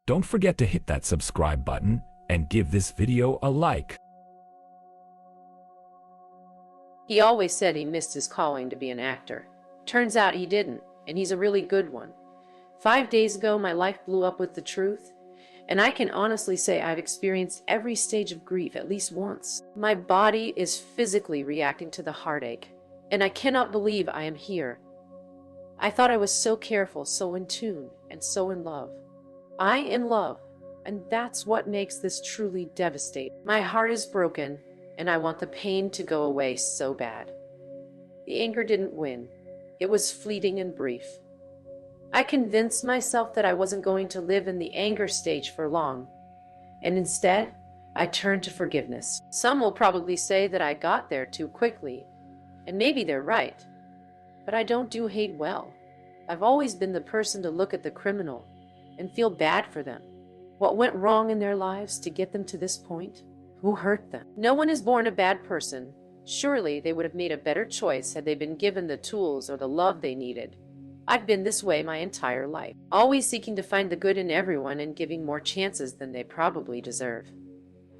Don't forget to hit that subscribe button and give this video a like. He always said he missed his calling to be an actor. Turns out he didn't, and he's a really good one. 5 days ago, my life blew up with the truth, and I can honestly say I've experienced every stage of grief at least once. My body is physically reacting to the heartache, and I cannot believe I am here. I thought I was so careful, so in tune, and so in love. I am love, and that's what makes this truly devastating. My heart is broken, and I want the pain to go away so bad. The anger didn't win. It was fleeting and brief. I convinced myself that I wasn't going to live in the anger stage for long, and instead, I turned to forgiveness. Some will probably say that I got there too quickly, and maybe they're right, but I don't do hate well. I've always been the person to look at the criminal and feel bad for them. What went wrong in their lives to get them to this point? Who hurt them? No one is born a bad person. Surely they would have made a better choice had they been given the tools or the love they needed. I've been this way my entire life, always seeking to find the good in everyone and giving more chances than they probably deserve.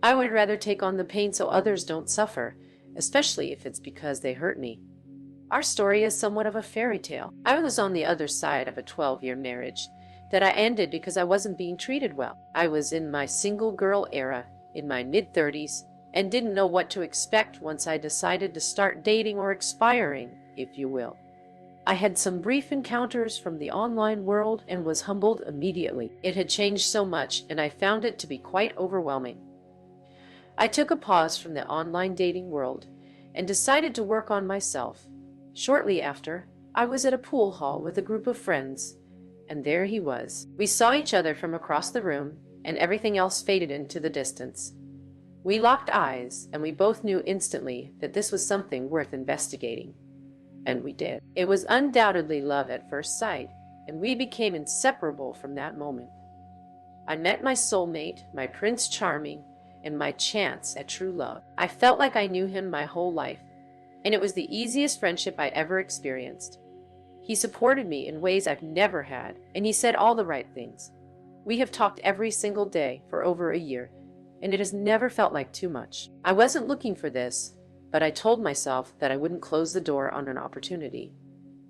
I would rather take on the pain so others don't suffer, especially if it's because they hurt me. Our story is somewhat of a fairy tale. I was on the other side of a 12-year marriage that I ended because I wasn't being treated well. I was in my single girl era, in my mid-30s, and didn't know what to expect once I decided to start dating or expiring, if you will. I had some brief encounters from the online world and was humbled immediately. It had changed so much, and I found it to be quite overwhelming. I took a pause from the online dating world and decided to work on myself. Shortly after, I was at a pool hall with a group of friends, and there he was. We saw each other from across the room, and everything else faded into the distance. We locked eyes, and we both knew instantly that this was something worth investigating. And we did. It was undoubtedly love at first sight, and we became inseparable from that moment. I met my soulmate, my Prince Charming, and my chance at true love. I felt like I knew him my whole life, and it was the easiest friendship I ever experienced. He supported me in ways I've never had, and he said all the right things. We have talked every single day for over a year, and it has never felt like too much. I wasn't looking for this, but I told myself that I wouldn't close the door on an opportunity.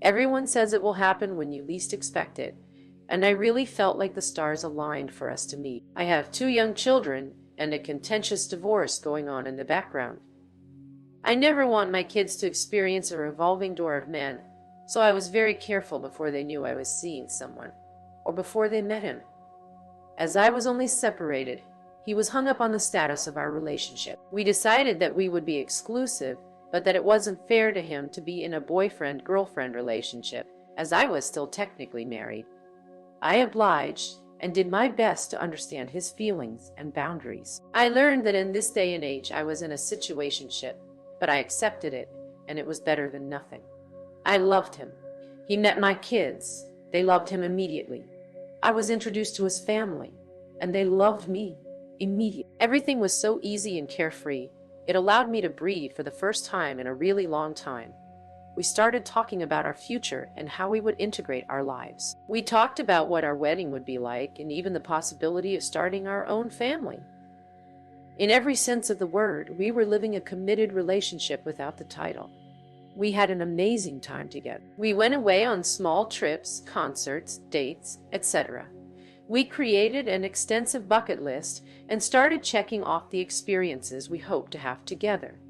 Everyone says it will happen when you least expect it, and I really felt like the stars aligned for us to meet. I have 2 young children and a contentious divorce going on in the background. I never want my kids to experience a revolving door of men, so I was very careful before they knew I was seeing someone, or before they met him. As I was only separated, he was hung up on the status of our relationship. We decided that we would be exclusive, but that it wasn't fair to him to be in a boyfriend-girlfriend relationship, as I was still technically married. I obliged and did my best to understand his feelings and boundaries. I learned that in this day and age I was in a situationship, but I accepted it, and it was better than nothing. I loved him. He met my kids. They loved him immediately. I was introduced to his family, and they loved me immediately. Everything was so easy and carefree. It allowed me to breathe for the first time in a really long time. We started talking about our future and how we would integrate our lives. We talked about what our wedding would be like and even the possibility of starting our own family. In every sense of the word, we were living a committed relationship without the title. We had an amazing time together. We went away on small trips, concerts, dates, etc. We created an extensive bucket list and started checking off the experiences we hoped to have together.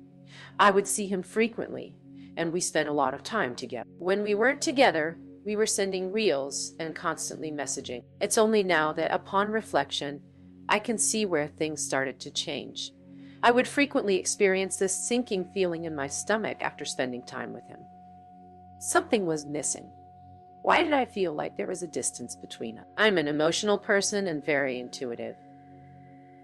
I would see him frequently, and we spent a lot of time together. When we weren't together, we were sending reels and constantly messaging. It's only now that, upon reflection, I can see where things started to change. I would frequently experience this sinking feeling in my stomach after spending time with him. Something was missing. Why did I feel like there was a distance between us? I'm an emotional person and very intuitive.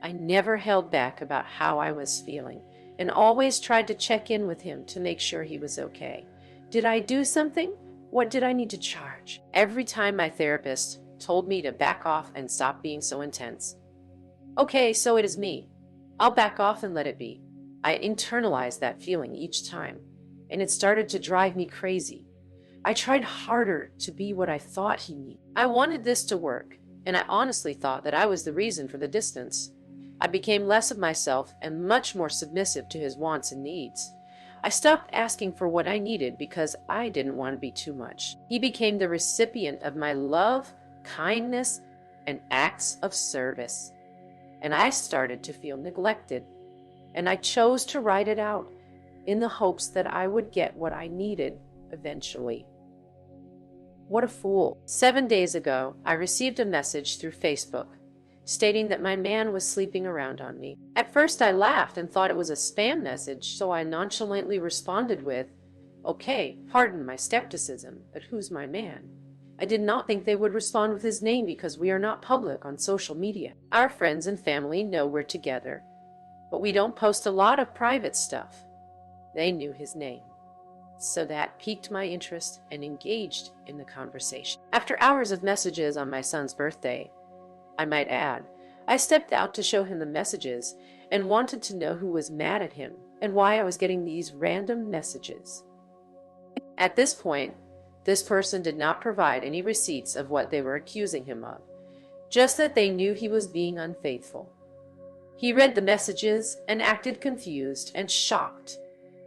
I never held back about how I was feeling and always tried to check in with him to make sure he was okay. Did I do something? What did I need to charge? Every time my therapist told me to back off and stop being so intense. Okay, so it is me. I'll back off and let it be. I internalized that feeling each time, and it started to drive me crazy. I tried harder to be what I thought he needed. I wanted this to work, and I honestly thought that I was the reason for the distance. I became less of myself and much more submissive to his wants and needs. I stopped asking for what I needed because I didn't want to be too much. He became the recipient of my love, kindness, and acts of service. And I started to feel neglected. And I chose to write it out in the hopes that I would get what I needed eventually. What a fool. 7 days ago, I received a message through Facebook stating that my man was sleeping around on me. At first I laughed and thought it was a spam message, so I nonchalantly responded with, "Okay, pardon my skepticism, but who's my man?" I did not think they would respond with his name because we are not public on social media. Our friends and family know we're together, but we don't post a lot of private stuff. They knew his name, so that piqued my interest and engaged in the conversation. After hours of messages on my son's birthday, I might add, I stepped out to show him the messages and wanted to know who was mad at him and why I was getting these random messages. At this point, this person did not provide any receipts of what they were accusing him of, just that they knew he was being unfaithful. He read the messages and acted confused and shocked,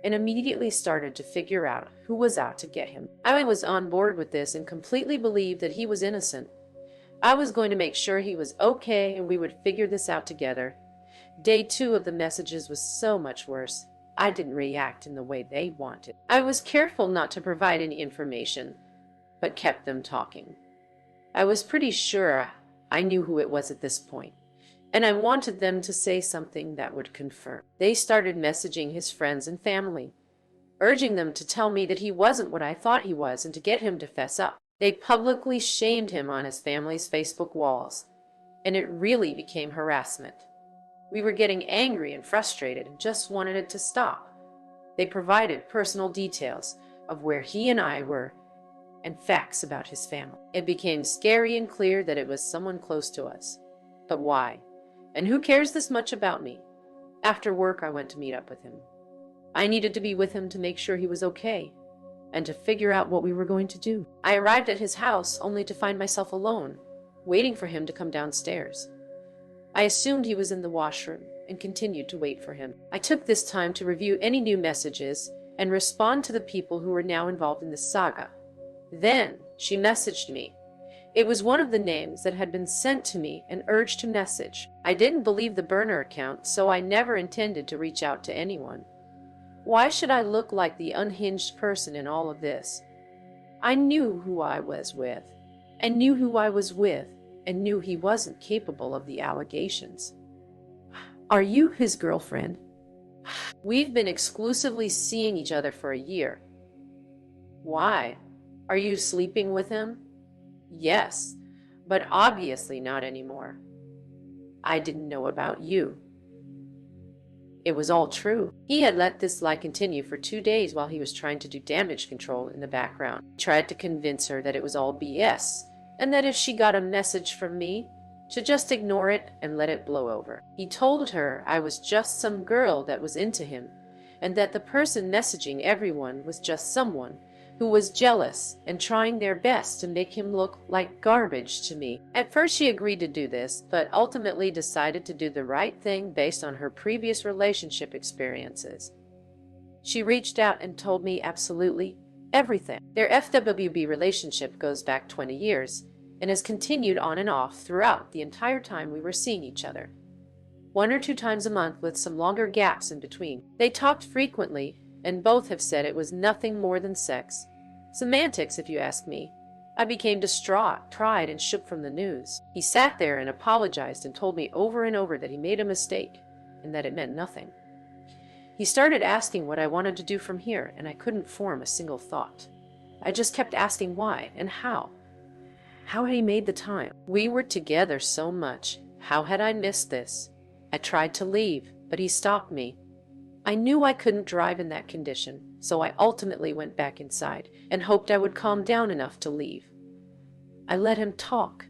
and immediately started to figure out who was out to get him. I was on board with this and completely believed that he was innocent. I was going to make sure he was okay and we would figure this out together. Day 2 of the messages was so much worse. I didn't react in the way they wanted. I was careful not to provide any information, but kept them talking. I was pretty sure I knew who it was at this point, and I wanted them to say something that would confirm. They started messaging his friends and family, urging them to tell me that he wasn't what I thought he was and to get him to fess up. They publicly shamed him on his family's Facebook walls, and it really became harassment. We were getting angry and frustrated and just wanted it to stop. They provided personal details of where he and I were and facts about his family. It became scary and clear that it was someone close to us. But why? And who cares this much about me? After work, I went to meet up with him. I needed to be with him to make sure he was okay and to figure out what we were going to do. I arrived at his house only to find myself alone, waiting for him to come downstairs. I assumed he was in the washroom and continued to wait for him. I took this time to review any new messages and respond to the people who were now involved in this saga. Then she messaged me. It was one of the names that had been sent to me and urged to message. I didn't believe the burner account, so I never intended to reach out to anyone. Why should I look like the unhinged person in all of this? I knew who I was with, and knew who I was with, and knew he wasn't capable of the allegations. Are you his girlfriend? We've been exclusively seeing each other for a year. Why? Are you sleeping with him? Yes, but obviously not anymore. I didn't know about you. It was all true. He had let this lie continue for 2 days while he was trying to do damage control in the background. He tried to convince her that it was all BS, and that if she got a message from me, to just ignore it and let it blow over. He told her I was just some girl that was into him, and that the person messaging everyone was just someone who was jealous and trying their best to make him look like garbage to me. At first she agreed to do this, but ultimately decided to do the right thing based on her previous relationship experiences. She reached out and told me absolutely everything. Their FWB relationship goes back 20 years and has continued on and off throughout the entire time we were seeing each other. 1 or 2 times a month with some longer gaps in between. They talked frequently, and both have said it was nothing more than sex. Semantics, if you ask me. I became distraught, cried, and shook from the news. He sat there and apologized and told me over and over that he made a mistake and that it meant nothing. He started asking what I wanted to do from here, and I couldn't form a single thought. I just kept asking why and how. How had he made the time? We were together so much. How had I missed this? I tried to leave, but he stopped me. I knew I couldn't drive in that condition, so I ultimately went back inside and hoped I would calm down enough to leave. I let him talk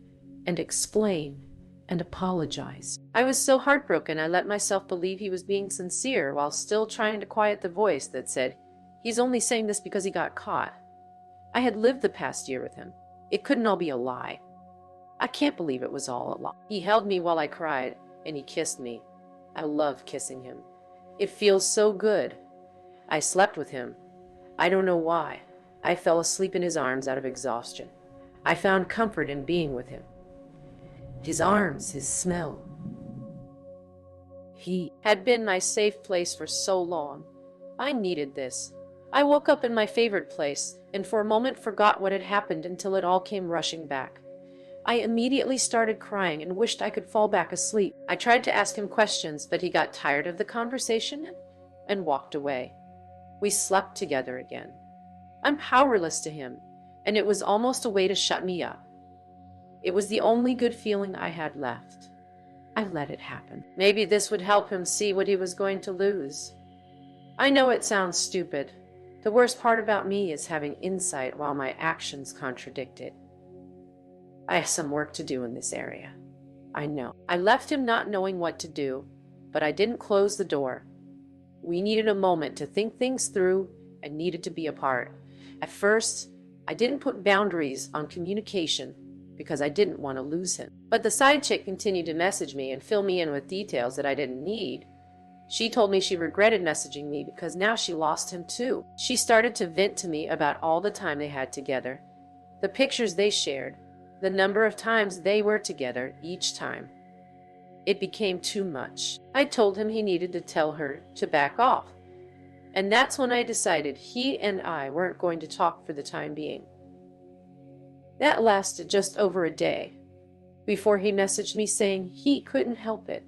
and explain and apologize. I was so heartbroken I let myself believe he was being sincere while still trying to quiet the voice that said, he's only saying this because he got caught. I had lived the past year with him. It couldn't all be a lie. I can't believe it was all a lie. He held me while I cried, and he kissed me. I love kissing him. It feels so good. I slept with him. I don't know why. I fell asleep in his arms out of exhaustion. I found comfort in being with him. His arms, his smell. He had been my safe place for so long. I needed this. I woke up in my favorite place, and for a moment forgot what had happened until it all came rushing back. I immediately started crying and wished I could fall back asleep. I tried to ask him questions, but he got tired of the conversation and walked away. We slept together again. I'm powerless to him, and it was almost a way to shut me up. It was the only good feeling I had left. I let it happen. Maybe this would help him see what he was going to lose. I know it sounds stupid. The worst part about me is having insight while my actions contradict it. I have some work to do in this area. I know. I left him not knowing what to do, but I didn't close the door. We needed a moment to think things through and needed to be apart. At first, I didn't put boundaries on communication because I didn't want to lose him. But the side chick continued to message me and fill me in with details that I didn't need. She told me she regretted messaging me because now she lost him too. She started to vent to me about all the time they had together, the pictures they shared, the number of times they were together each time. It became too much. I told him he needed to tell her to back off. And that's when I decided he and I weren't going to talk for the time being. That lasted just over a day before he messaged me saying he couldn't help it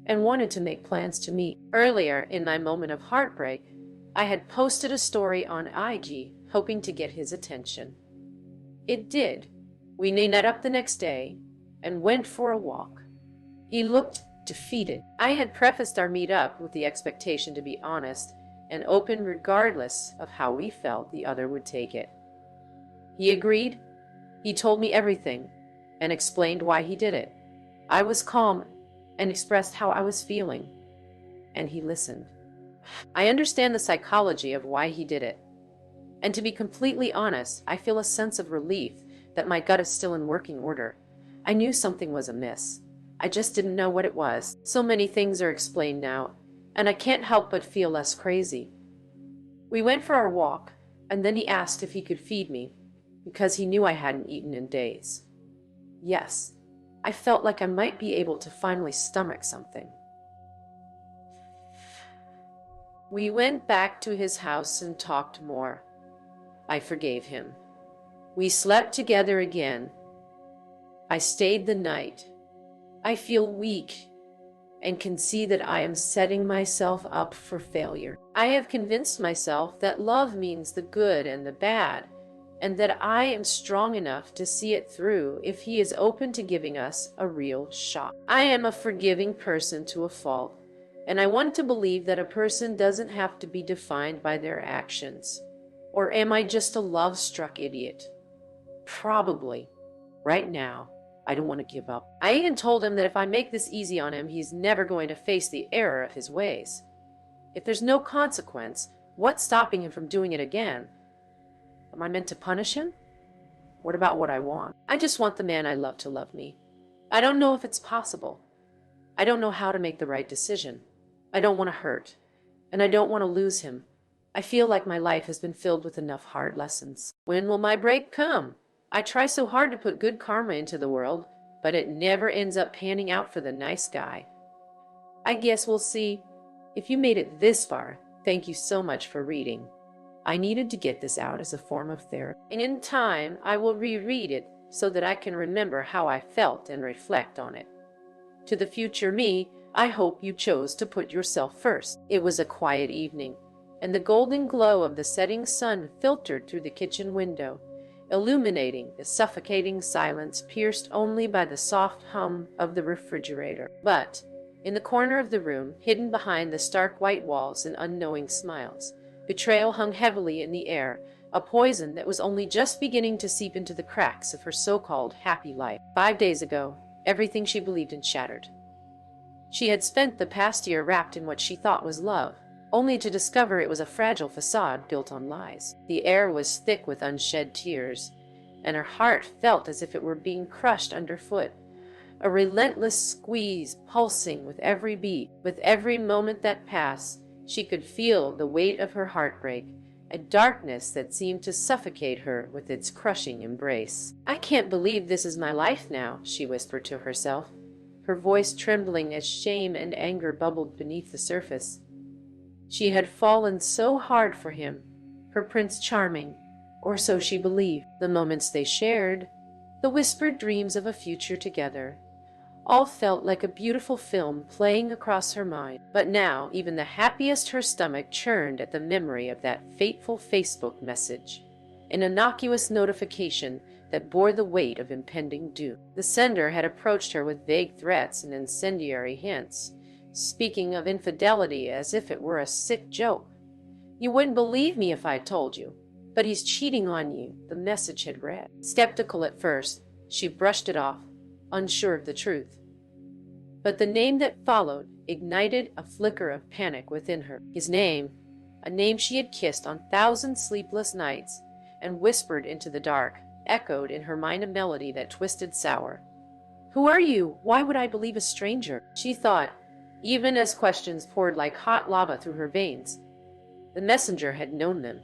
and wanted to make plans to meet. Earlier, in my moment of heartbreak, I had posted a story on IG hoping to get his attention. It did. We met up the next day and went for a walk. He looked defeated. I had prefaced our meetup with the expectation to be honest and open regardless of how we felt the other would take it. He agreed. He told me everything and explained why he did it. I was calm and expressed how I was feeling, and he listened. I understand the psychology of why he did it. And to be completely honest, I feel a sense of relief that my gut is still in working order. I knew something was amiss. I just didn't know what it was. So many things are explained now, and I can't help but feel less crazy. We went for our walk, and then he asked if he could feed me, because he knew I hadn't eaten in days. Yes, I felt like I might be able to finally stomach something. We went back to his house and talked more. I forgave him. We slept together again. I stayed the night. I feel weak and can see that I am setting myself up for failure. I have convinced myself that love means the good and the bad, and that I am strong enough to see it through if he is open to giving us a real shot. I am a forgiving person to a fault, and I want to believe that a person doesn't have to be defined by their actions. Or am I just a love-struck idiot? Probably. Right now, I don't want to give up. I even told him that if I make this easy on him, he's never going to face the error of his ways. If there's no consequence, what's stopping him from doing it again? Am I meant to punish him? What about what I want? I just want the man I love to love me. I don't know if it's possible. I don't know how to make the right decision. I don't want to hurt, and I don't want to lose him. I feel like my life has been filled with enough hard lessons. When will my break come? I try so hard to put good karma into the world, but it never ends up panning out for the nice guy. I guess we'll see. If you made it this far, thank you so much for reading. I needed to get this out as a form of therapy. And in time, I will reread it so that I can remember how I felt and reflect on it. To the future me, I hope you chose to put yourself first. It was a quiet evening, and the golden glow of the setting sun filtered through the kitchen window, illuminating the suffocating silence pierced only by the soft hum of the refrigerator. But in the corner of the room, hidden behind the stark white walls and unknowing smiles, betrayal hung heavily in the air, a poison that was only just beginning to seep into the cracks of her so-called happy life. 5 days ago, everything she believed in shattered. She had spent the past year wrapped in what she thought was love, only to discover it was a fragile facade built on lies. The air was thick with unshed tears, and her heart felt as if it were being crushed underfoot. A relentless squeeze pulsing with every beat. With every moment that passed, she could feel the weight of her heartbreak, a darkness that seemed to suffocate her with its crushing embrace. "I can't believe this is my life now," she whispered to herself, her voice trembling as shame and anger bubbled beneath the surface. She had fallen so hard for him, her Prince Charming, or so she believed. The moments they shared, the whispered dreams of a future together, all felt like a beautiful film playing across her mind. But now, even the happiest her stomach churned at the memory of that fateful Facebook message, an innocuous notification that bore the weight of impending doom. The sender had approached her with vague threats and incendiary hints, speaking of infidelity as if it were a sick joke. "You wouldn't believe me if I told you, but he's cheating on you," the message had read. Skeptical at first, she brushed it off, unsure of the truth. But the name that followed ignited a flicker of panic within her. His name, a name she had kissed on 1,000 sleepless nights and whispered into the dark, echoed in her mind a melody that twisted sour. "Who are you? Why would I believe a stranger?" she thought, even as questions poured like hot lava through her veins. The messenger had known them,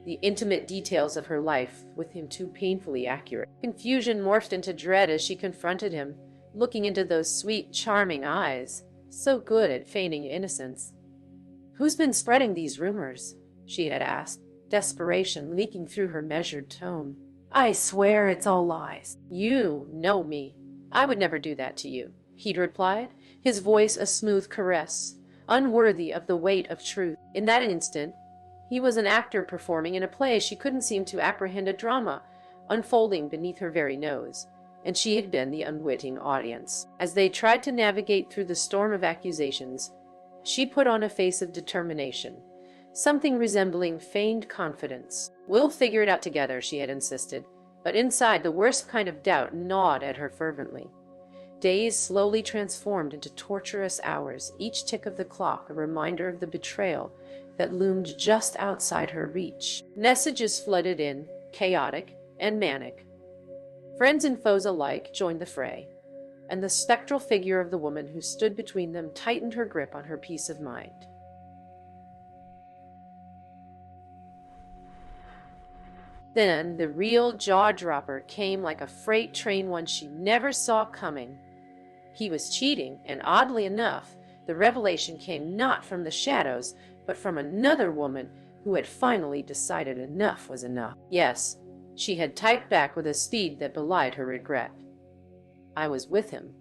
the intimate details of her life with him too painfully accurate. Confusion morphed into dread as she confronted him, looking into those sweet, charming eyes, so good at feigning innocence. "Who's been spreading these rumors?" she had asked, desperation leaking through her measured tone. "I swear it's all lies." "You know me. I would never do that to you," he'd replied, his voice a smooth caress, unworthy of the weight of truth. In that instant, he was an actor performing in a play. She couldn't seem to apprehend a drama unfolding beneath her very nose, and she had been the unwitting audience. As they tried to navigate through the storm of accusations, she put on a face of determination, something resembling feigned confidence. "We'll figure it out together," she had insisted, but inside the worst kind of doubt gnawed at her fervently. Days slowly transformed into torturous hours, each tick of the clock a reminder of the betrayal that loomed just outside her reach. Messages flooded in, chaotic and manic. Friends and foes alike joined the fray, and the spectral figure of the woman who stood between them tightened her grip on her peace of mind. Then the real jaw-dropper came like a freight train, one she never saw coming. He was cheating, and oddly enough, the revelation came not from the shadows, but from another woman who had finally decided enough was enough. Yes, she had typed back with a speed that belied her regret. "I was with him,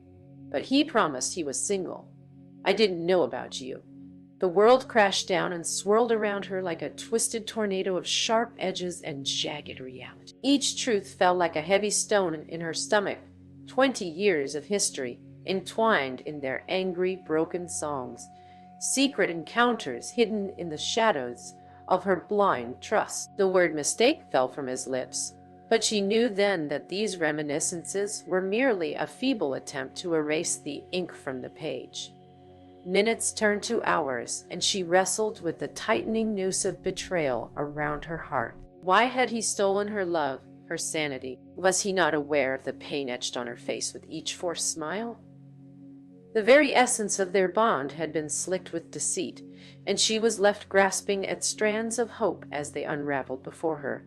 but he promised he was single. I didn't know about you." The world crashed down and swirled around her like a twisted tornado of sharp edges and jagged reality. Each truth fell like a heavy stone in her stomach, 20 years of history entwined in their angry, broken songs, secret encounters hidden in the shadows of her blind trust. The word mistake fell from his lips, but she knew then that these reminiscences were merely a feeble attempt to erase the ink from the page. Minutes turned to hours, and she wrestled with the tightening noose of betrayal around her heart. Why had he stolen her love, her sanity? Was he not aware of the pain etched on her face with each forced smile? The very essence of their bond had been slicked with deceit, and she was left grasping at strands of hope as they unraveled before her.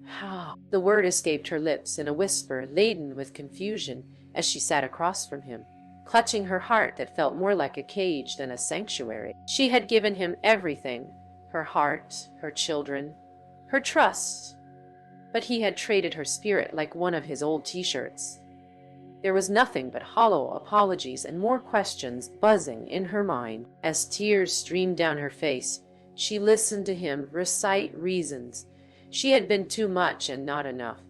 How? The word escaped her lips in a whisper laden with confusion as she sat across from him, clutching her heart that felt more like a cage than a sanctuary. She had given him everything, her heart, her children, her trust, but he had traded her spirit like one of his old t-shirts. There was nothing but hollow apologies and more questions buzzing in her mind. As tears streamed down her face, she listened to him recite reasons. She had been too much and not enough.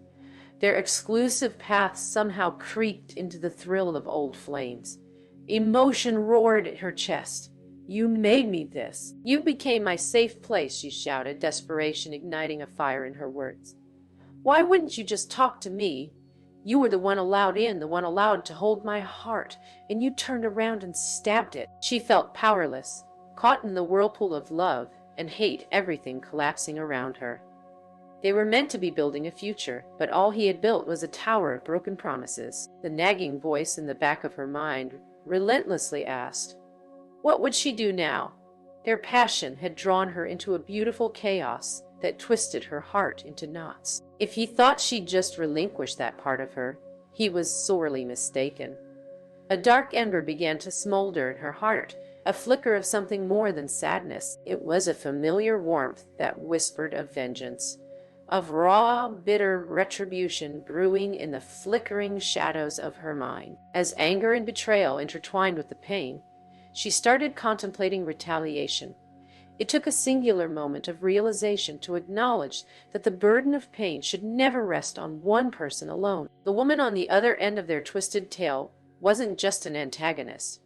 Their exclusive paths somehow creaked into the thrill of old flames. Emotion roared at her chest. "You made me this. You became my safe place," she shouted, desperation igniting a fire in her words. "Why wouldn't you just talk to me? You were the one allowed in, the one allowed to hold my heart, and you turned around and stabbed it." She felt powerless, caught in the whirlpool of love and hate, everything collapsing around her. They were meant to be building a future, but all he had built was a tower of broken promises. The nagging voice in the back of her mind relentlessly asked, what would she do now? Their passion had drawn her into a beautiful chaos that twisted her heart into knots. If he thought she'd just relinquished that part of her, he was sorely mistaken. A dark ember began to smolder in her heart, a flicker of something more than sadness. It was a familiar warmth that whispered of vengeance, of raw, bitter retribution brewing in the flickering shadows of her mind. As anger and betrayal intertwined with the pain, she started contemplating retaliation. It took a singular moment of realization to acknowledge that the burden of pain should never rest on one person alone. The woman on the other end of their twisted tale wasn't just an antagonist.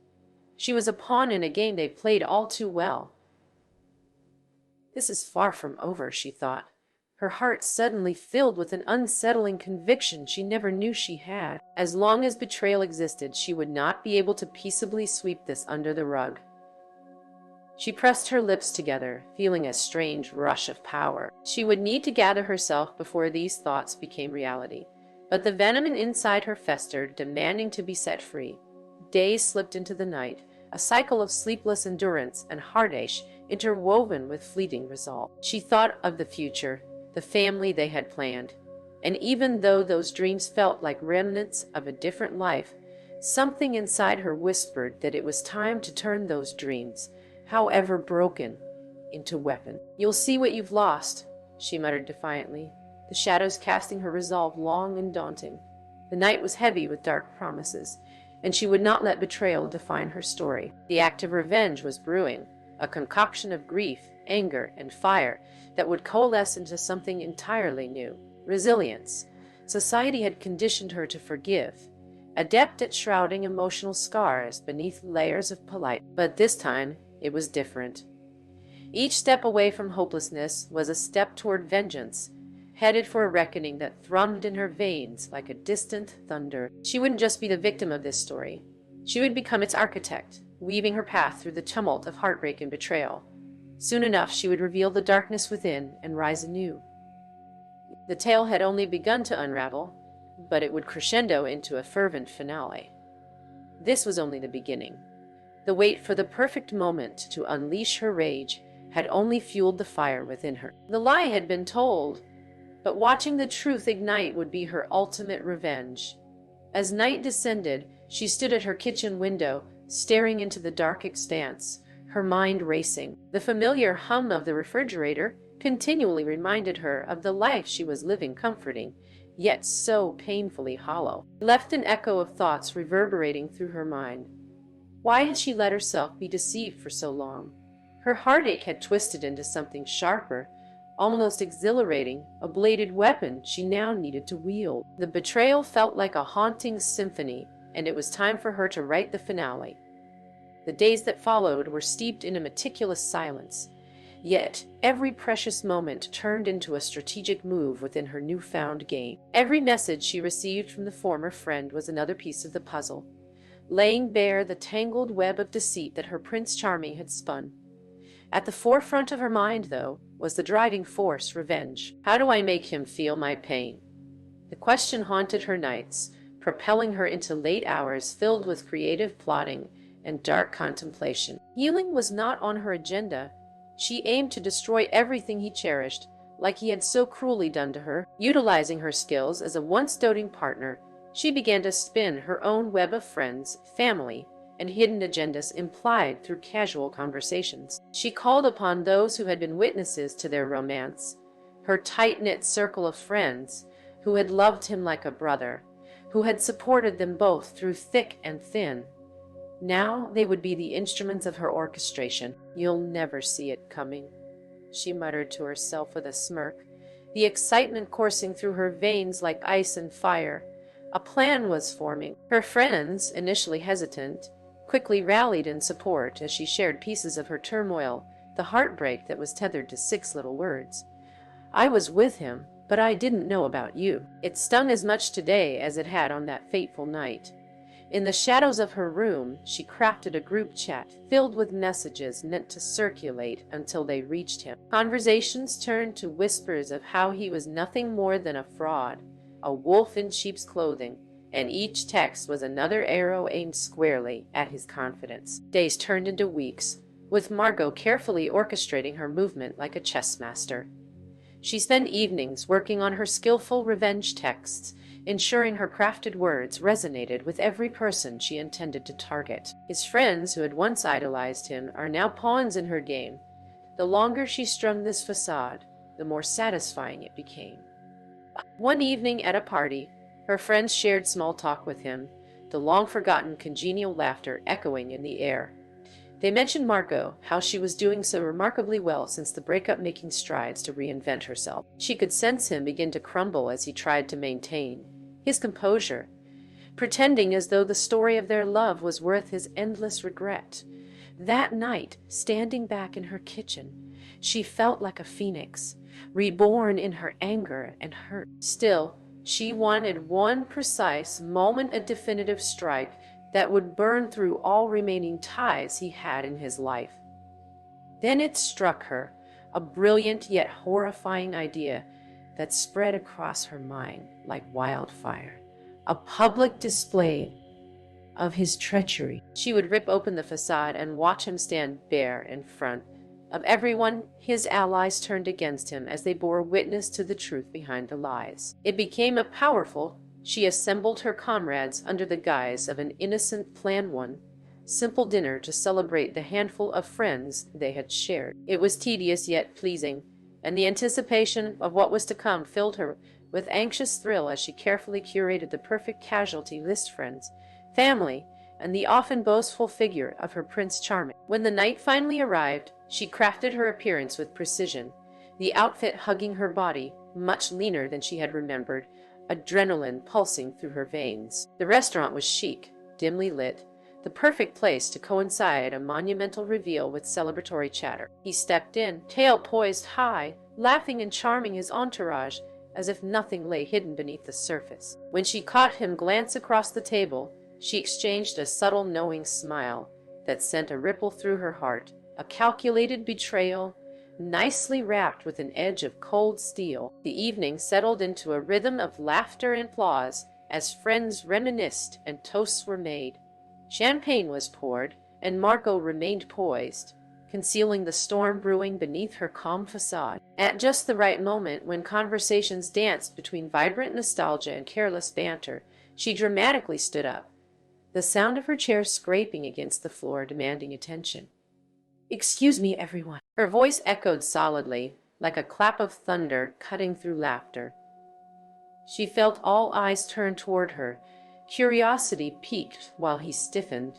She was a pawn in a game they played all too well. This is far from over, she thought, her heart suddenly filled with an unsettling conviction she never knew she had. As long as betrayal existed, she would not be able to peaceably sweep this under the rug. She pressed her lips together, feeling a strange rush of power. She would need to gather herself before these thoughts became reality. But the venom inside her festered, demanding to be set free. Days slipped into the night, a cycle of sleepless endurance and heartache interwoven with fleeting resolve. She thought of the future, the family they had planned. And even though those dreams felt like remnants of a different life, something inside her whispered that it was time to turn those dreams, however broken, into weapon. You'll see what you've lost, she muttered defiantly, the shadows casting her resolve long and daunting. The night was heavy with dark promises, and she would not let betrayal define her story. The act of revenge was brewing, a concoction of grief, anger, and fire that would coalesce into something entirely new. Resilience. Society had conditioned her to forgive, adept at shrouding emotional scars beneath layers of polite. But this time, it was different. Each step away from hopelessness was a step toward vengeance, headed for a reckoning that thrummed in her veins like a distant thunder. She wouldn't just be the victim of this story. She would become its architect, weaving her path through the tumult of heartbreak and betrayal. Soon enough, she would reveal the darkness within and rise anew. The tale had only begun to unravel, but it would crescendo into a fervent finale. This was only the beginning. The wait for the perfect moment to unleash her rage had only fueled the fire within her. The lie had been told, but watching the truth ignite would be her ultimate revenge. As night descended, she stood at her kitchen window, staring into the dark expanse, her mind racing. The familiar hum of the refrigerator continually reminded her of the life she was living, comforting, yet so painfully hollow. It left an echo of thoughts reverberating through her mind. Why had she let herself be deceived for so long? Her heartache had twisted into something sharper, almost exhilarating, a bladed weapon she now needed to wield. The betrayal felt like a haunting symphony, and it was time for her to write the finale. The days that followed were steeped in a meticulous silence, yet every precious moment turned into a strategic move within her newfound game. Every message she received from the former friend was another piece of the puzzle, laying bare the tangled web of deceit that her Prince Charming had spun. At the forefront of her mind, though, was the driving force, revenge. How do I make him feel my pain? The question haunted her nights, propelling her into late hours filled with creative plotting and dark contemplation. Healing was not on her agenda. She aimed to destroy everything he cherished, like he had so cruelly done to her. Utilizing her skills as a once doting partner, she began to spin her own web of friends, family, and hidden agendas implied through casual conversations. She called upon those who had been witnesses to their romance, her tight-knit circle of friends who had loved him like a brother, who had supported them both through thick and thin. Now they would be the instruments of her orchestration. You'll never see it coming, she muttered to herself with a smirk, the excitement coursing through her veins like ice and fire. A plan was forming. Her friends, initially hesitant, quickly rallied in support as she shared pieces of her turmoil, the heartbreak that was tethered to 6 little words. I was with him, but I didn't know about you. It stung as much today as it had on that fateful night. In the shadows of her room, she crafted a group chat filled with messages meant to circulate until they reached him. Conversations turned to whispers of how he was nothing more than a fraud, a wolf in sheep's clothing, and each text was another arrow aimed squarely at his confidence. Days turned into weeks, with Margot carefully orchestrating her movement like a chess master. She spent evenings working on her skillful revenge texts, ensuring her crafted words resonated with every person she intended to target. His friends, who had once idolized him, are now pawns in her game. The longer she strung this facade, the more satisfying it became. One evening at a party, her friends shared small talk with him, the long-forgotten congenial laughter echoing in the air. They mentioned Margot, how she was doing so remarkably well since the breakup, making strides to reinvent herself. She could sense him begin to crumble as he tried to maintain his composure, pretending as though the story of their love was worth his endless regret. That night, standing back in her kitchen, she felt like a phoenix, reborn in her anger and hurt. Still, she wanted one precise moment, a definitive strike that would burn through all remaining ties he had in his life. Then it struck her, a brilliant yet horrifying idea that spread across her mind like wildfire. A public display of his treachery. She would rip open the facade and watch him stand bare in front of everyone. His allies turned against him as they bore witness to the truth behind the lies. It became a powerful. She assembled her comrades under the guise of an innocent plan, simple dinner to celebrate the handful of friends they had shared. It was tedious yet pleasing, and the anticipation of what was to come filled her with anxious thrill as she carefully curated the perfect casualty list: friends, family, and the often boastful figure of her Prince Charming. When the night finally arrived, she crafted her appearance with precision, the outfit hugging her body, much leaner than she had remembered, adrenaline pulsing through her veins. The restaurant was chic, dimly lit, the perfect place to coincide a monumental reveal with celebratory chatter. He stepped in, tail poised high, laughing and charming his entourage as if nothing lay hidden beneath the surface. When she caught him glance across the table, she exchanged a subtle, knowing smile that sent a ripple through her heart, a calculated betrayal, nicely wrapped with an edge of cold steel. The evening settled into a rhythm of laughter and applause as friends reminisced and toasts were made. Champagne was poured, and Margot remained poised, concealing the storm brewing beneath her calm facade. At just the right moment, when conversations danced between vibrant nostalgia and careless banter, she dramatically stood up, the sound of her chair scraping against the floor demanding attention. "Excuse me, everyone." Her voice echoed solidly, like a clap of thunder cutting through laughter. She felt all eyes turn toward her. Curiosity piqued while he stiffened,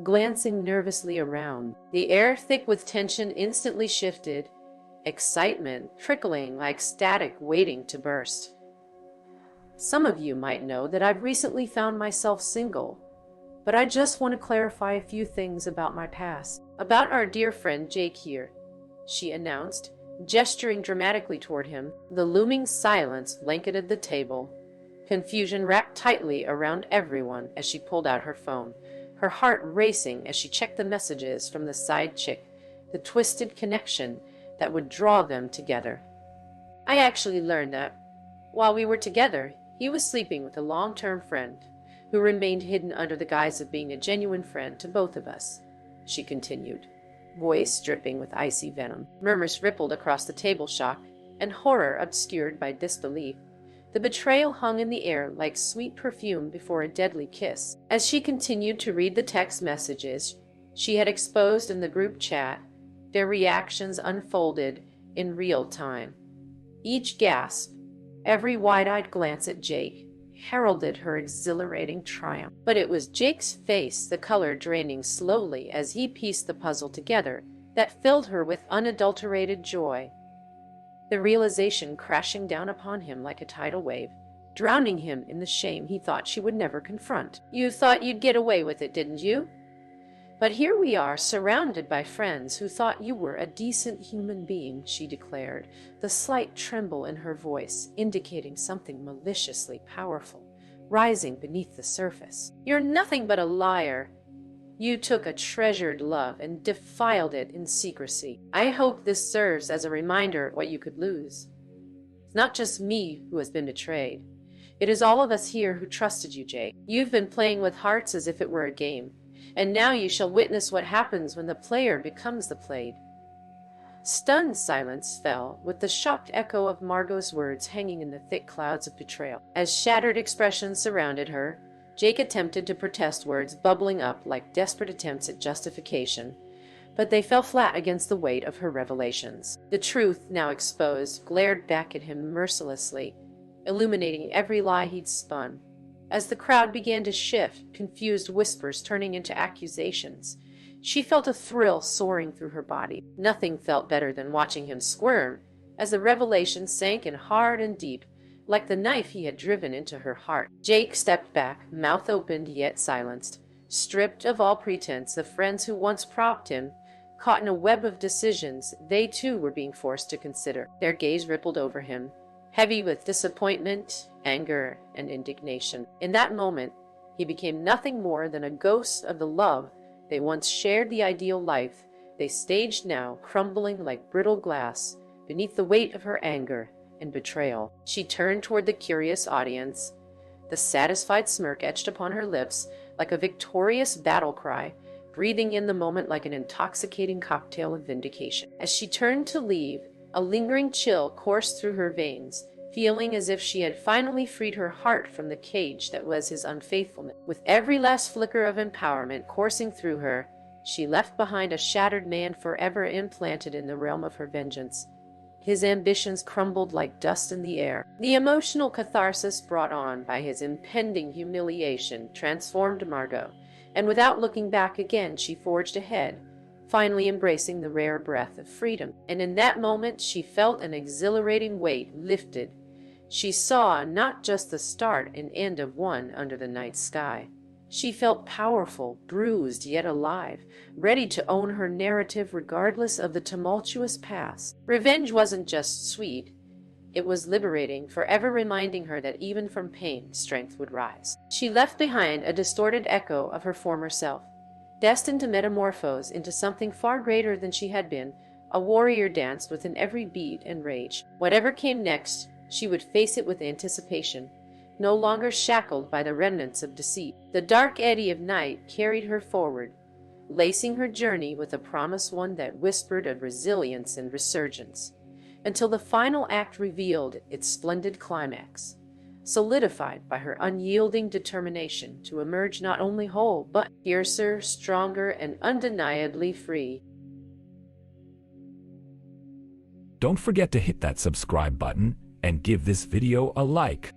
glancing nervously around. The air, thick with tension, instantly shifted, excitement trickling like static waiting to burst. "Some of you might know that I've recently found myself single, but I just want to clarify a few things about my past. About our dear friend Jake here," she announced, gesturing dramatically toward him. The looming silence blanketed the table, confusion wrapped tightly around everyone as she pulled out her phone, her heart racing as she checked the messages from the side chick, the twisted connection that would draw them together. "I actually learned that, while we were together, he was sleeping with a long-term friend who remained hidden under the guise of being a genuine friend to both of us," she continued, voice dripping with icy venom. Murmurs rippled across the table, shock and horror obscured by disbelief. The betrayal hung in the air like sweet perfume before a deadly kiss. As she continued to read the text messages she had exposed in the group chat, their reactions unfolded in real time. Each gasp, every wide-eyed glance at Jake, heralded her exhilarating triumph. But it was Jake's face, the color draining slowly as he pieced the puzzle together, that filled her with unadulterated joy. The realization crashing down upon him like a tidal wave, drowning him in the shame he thought she would never confront. "You thought you'd get away with it, didn't you? But here we are, surrounded by friends who thought you were a decent human being," she declared, the slight tremble in her voice indicating something maliciously powerful. rising beneath the surface. You're nothing but a liar. You took a treasured love and defiled it in secrecy. I hope this serves as a reminder of what you could lose. It's not just me who has been betrayed. It is all of us here who trusted you, Jake. You've been playing with hearts as if it were a game, and now you shall witness what happens when the player becomes the played. Stunned silence fell, with the shocked echo of Margot's words hanging in the thick clouds of betrayal. As shattered expressions surrounded her, Jake attempted to protest, words bubbling up like desperate attempts at justification, but they fell flat against the weight of her revelations. The truth, now exposed, glared back at him mercilessly, illuminating every lie he'd spun. As the crowd began to shift, confused whispers turning into accusations, she felt a thrill soaring through her body. Nothing felt better than watching him squirm as the revelation sank in hard and deep, like the knife he had driven into her heart. Jake stepped back, mouth opened yet silenced, stripped of all pretense. The friends who once propped him, caught in a web of decisions they too were being forced to consider. Their gaze rippled over him, heavy with disappointment, anger, and indignation. In that moment, he became nothing more than a ghost of the love they once shared, the ideal life they staged now crumbling like brittle glass beneath the weight of her anger and betrayal. She turned toward the curious audience, the satisfied smirk etched upon her lips like a victorious battle cry, breathing in the moment like an intoxicating cocktail of vindication. As she turned to leave, a lingering chill coursed through her veins, feeling as if she had finally freed her heart from the cage that was his unfaithfulness. With every last flicker of empowerment coursing through her, she left behind a shattered man forever implanted in the realm of her vengeance. His ambitions crumbled like dust in the air. The emotional catharsis brought on by his impending humiliation transformed Margot, and without looking back again, she forged ahead, finally embracing the rare breath of freedom. And in that moment, she felt an exhilarating weight lifted. She saw not just the start and end of one under the night sky. She felt powerful, bruised, yet alive, ready to own her narrative regardless of the tumultuous past. Revenge wasn't just sweet, it was liberating, forever reminding her that even from pain, strength would rise. She left behind a distorted echo of her former self, destined to metamorphose into something far greater than she had been, a warrior danced within every beat and rage. Whatever came next, she would face it with anticipation, no longer shackled by the remnants of deceit. The dark eddy of night carried her forward, lacing her journey with a promise, one that whispered of resilience and resurgence, until the final act revealed its splendid climax, solidified by her unyielding determination to emerge not only whole, but fiercer, stronger, and undeniably free. Don't forget to hit that subscribe button and give this video a like.